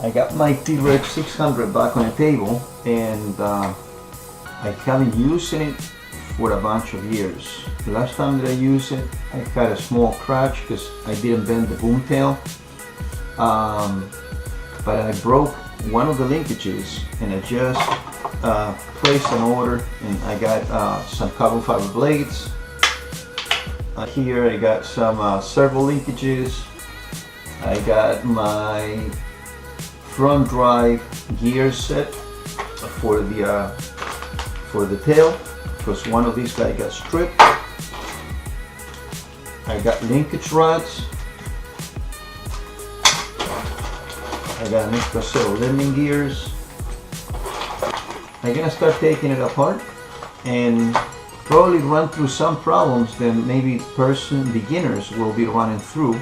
I got my Trex 600 back on the table, and I haven't used it for a bunch of years. The last time that I used it, I had a small scratch because I didn't bend the boom tail. But I broke one of the linkages, and I just placed an order, and I got some carbon fiber blades. Here I got some servo linkages. I got my front drive gear set for the tail, because one of these guys got stripped. I got linkage rods. I got an extra set of landing gears. I'm gonna start taking it apart and probably run through some problems that maybe beginners will be running through.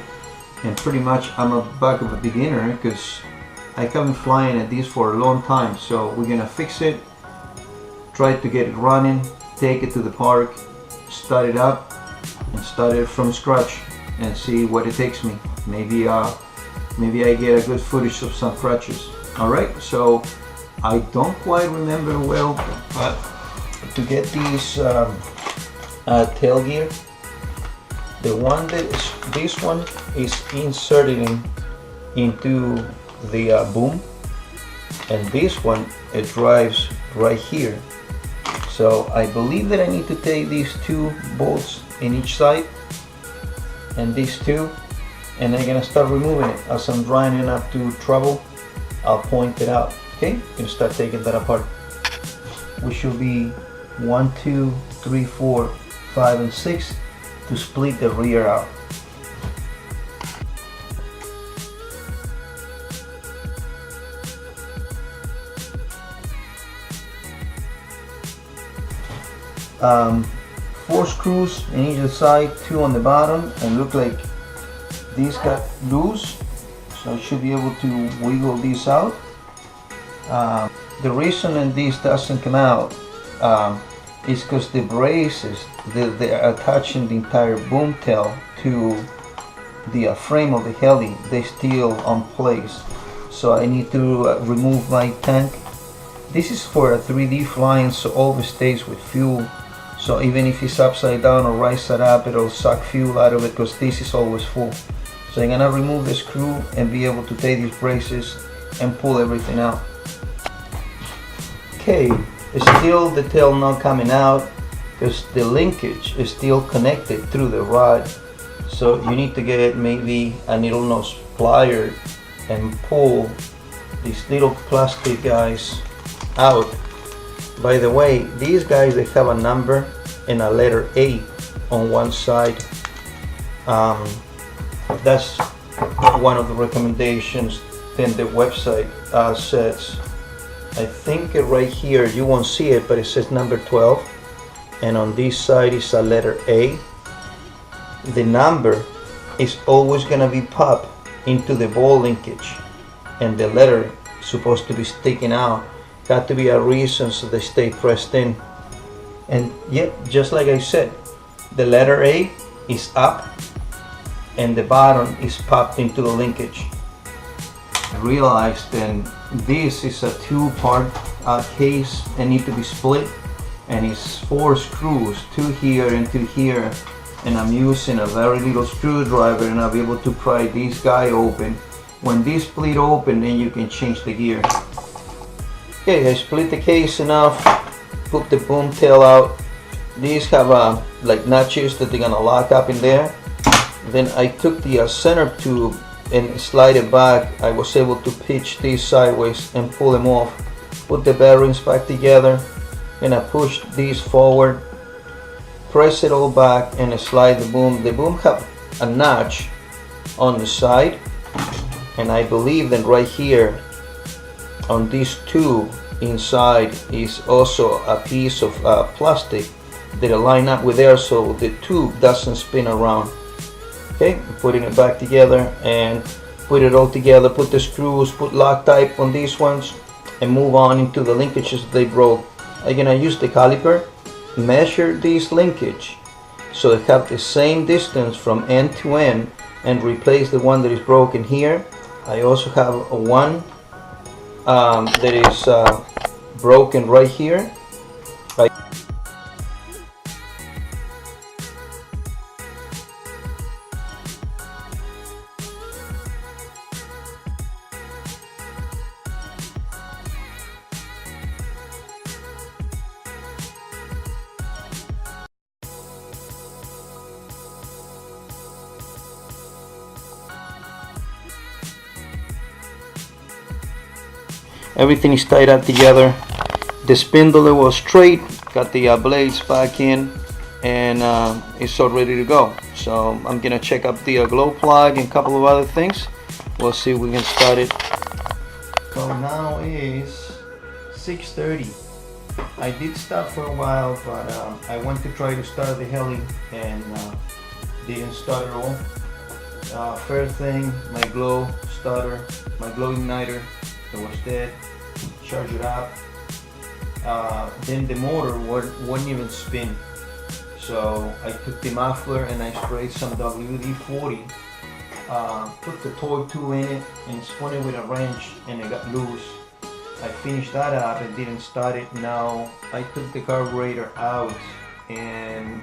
And pretty much I'm a back of a beginner because I haven't been flying at this for a long time. So we're gonna fix it, try to get it running, take it to the park, start it up, and start it from scratch and see what it takes me. Maybe I get a good footage of some crutches. Alright, so I don't quite remember well, but to get these tail gear, this one is inserted into the boom, and this one, it drives right here. So I believe that I need to take these two bolts in each side and these two, and I'm gonna start removing it. As I'm drying it up to trouble, I'll point it out. Okay, gonna start taking that apart. We should be 1, 2, 3, 4, 5, and 6 to split the rear out. Four screws in either side, 2 on the bottom, and look like these got loose, so I should be able to wiggle these out. The reason that this doesn't come out is because the braces, they're attaching the entire boom tail to the frame of the Heli. They still on place, so I need to remove my tank. This is for a 3D flying, so always stays with fuel. So even if it's upside down or right side up, it'll suck fuel out of it because this is always full. So I'm gonna remove the screw and be able to take these braces and pull everything out. Okay, still the tail not coming out because the linkage is still connected through the rod. So you need to get maybe a needle nose plier and pull these little plastic guys out. By the way, these guys, they have a number and a letter A on one side. That's one of the recommendations. Then the website says, I think right here, you won't see it, but it says number 12, and on this side is a letter A. The number is always gonna be popped into the ball linkage, and the letter is supposed to be sticking out. Got to be a reason so they stay pressed in. And yep, just like I said, the letter A is up and the bottom is popped into the linkage. I realized then this is a 2-part case and need to be split, and it's 4 screws, 2 here and 2 here, and I'm using a very little screwdriver, and I'll be able to pry this guy open. When this split open, then you can change the gear. Okay, I split the case enough, put the boom tail out. These have like notches that they're gonna lock up in there. Then I took the center tube and slide it back. I was able to pitch these sideways and pull them off. Put the bearings back together, and I push these forward, press it all back, and slide the boom. The boom have a notch on the side, and I believe that right here on this tube inside is also a piece of plastic that line up with there so the tube doesn't spin around. Okay, putting it back together and put it all together, put the screws, put Loctite on these ones, and move on into the linkages they broke. I'm gonna use the caliper, measure these linkage so they have the same distance from end to end, and replace the one that is broken here. I also have one that is broken right here. Everything is tied up together. The spindle was straight, got the blades back in, and it's all ready to go. So I'm gonna check up the glow plug and a couple of other things. We'll see if we can start it. So now is 6:30. I did stop for a while, but I went to try to start the Heli and didn't start at all. First thing, my glow starter, my glow igniter, it was dead. Charge it up. Then the motor wouldn't even spin. So I took the muffler and I sprayed some WD-40. Put the torque tube in it and spun it with a wrench, and it got loose. I finished that up and didn't start it. Now I took the carburetor out, and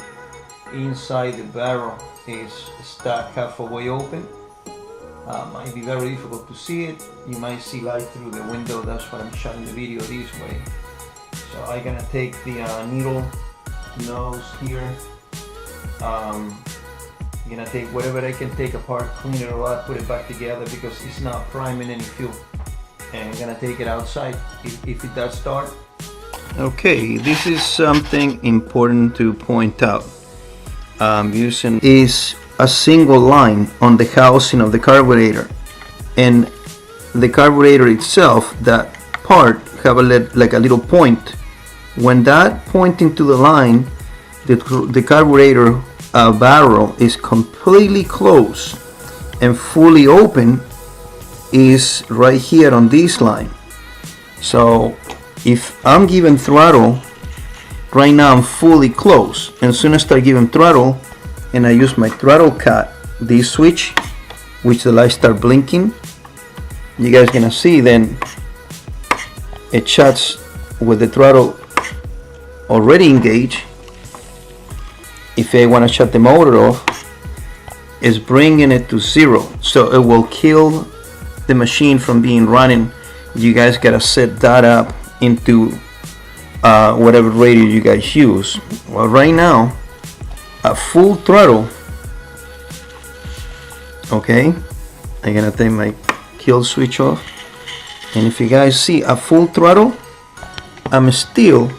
inside the barrel is stuck halfway open. Might be very difficult to see it. You might see light through the window. That's why I'm showing the video this way. So I'm gonna take the needle nose here. I'm gonna take whatever I can take apart, clean it all up, put it back together because it's not priming any fuel. And I'm gonna take it outside if it does start. Okay, this is something important to point out. Using is a single line on the housing of the carburetor, and the carburetor itself, that part, have like a little point. When that pointing to the line, the carburetor barrel is completely closed, and fully open is right here on this line. So if I'm giving throttle right now, I'm fully closed, and as soon as I start giving throttle and I use my throttle cut, this switch, which the lights start blinking, you guys gonna see then it shuts with the throttle already engaged. If I want to shut the motor off, it's bringing it to 0, so it will kill the machine from being running. You guys gotta set that up into whatever radio you guys use. Well, right now at full throttle, okay, I'm gonna take my kill switch off, and if you guys see at full throttle, I'm still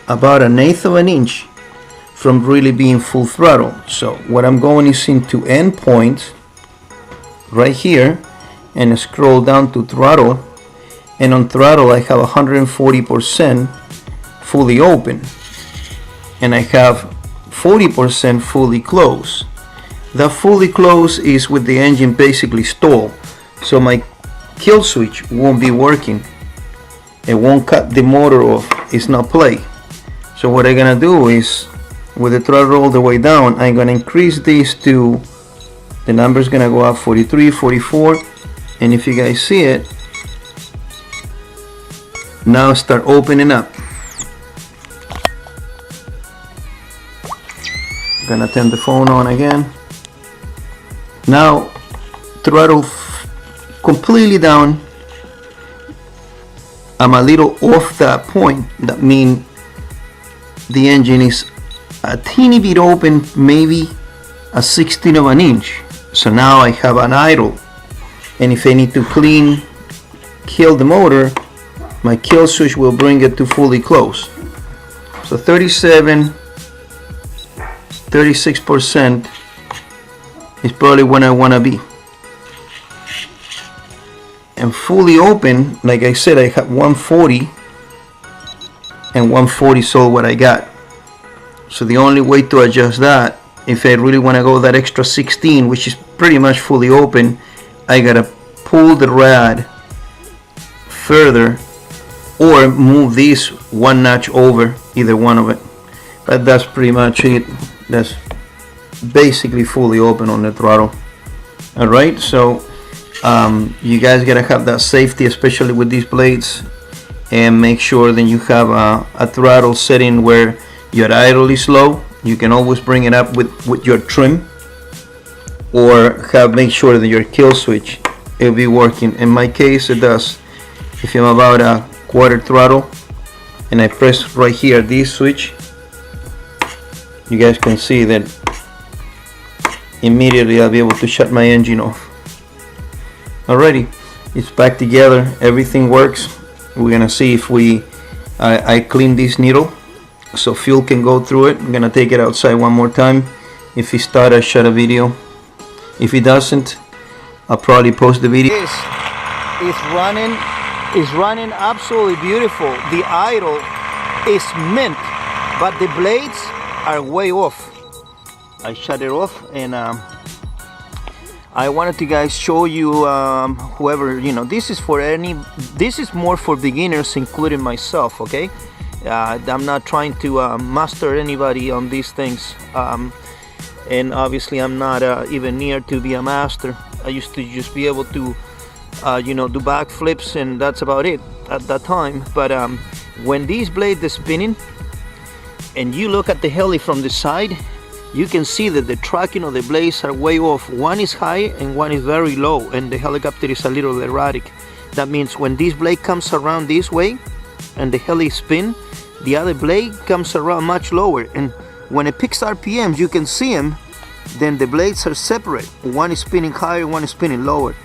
about 1/8 of an inch from really being full throttle. So what I'm going is into end point right here and scroll down to throttle, and on throttle I have 140% fully open, and I have 40% fully closed. The fully closed is with the engine basically stalled, so my kill switch won't be working. It won't cut the motor off. It's not play. So what I'm gonna do is, with the throttle all the way down, I'm gonna increase this to, the number's gonna go up 43, 44, and if you guys see it, now start opening up. Gonna turn the phone on again. Now throttle completely down. I'm a little off that point. That means the engine is a teeny bit open, maybe a 16th of an inch. So now I have an idle, and if I need to kill the motor, my kill switch will bring it to fully close. So 36% is probably when I want to be. And fully open, like I said, I have 140, and 140 is all what I got. So the only way to adjust that, if I really want to go that extra 16, which is pretty much fully open, I gotta pull the rad further or move this one notch over, either one of it. But that's pretty much it. That's basically fully open on the throttle. Alright, so You guys gotta have that safety, especially with these blades, and make sure that you have a throttle setting where your idle is low. You can always bring it up with your trim, or make sure that your kill switch will be working. In my case, it does. If I'm about a quarter throttle and I press right here this switch, you guys can see that immediately I'll be able to shut my engine off. Alrighty, it's back together, everything works. We're gonna see if I clean this needle so fuel can go through it. I'm gonna take it outside one more time. If it starts, I shut a video. If it doesn't, I'll probably post the video. It's running absolutely beautiful. The idle is mint, but the blades are way off. I shut it off, and I wanted to guys show you, whoever, you know, this is more for beginners, including myself, okay? I'm not trying to master anybody on these things, and obviously I'm not even near to be a master. I used to just be able to you know, do backflips, and that's about it at that time. But when these blades are spinning and you look at the Heli from the side, you can see that the tracking of the blades are way off. One is high and one is very low, and the helicopter is a little erratic. That means when this blade comes around this way and the Heli spin, the other blade comes around much lower, and when it picks RPMs, you can see them, then the blades are separate. One is spinning higher, one is spinning lower.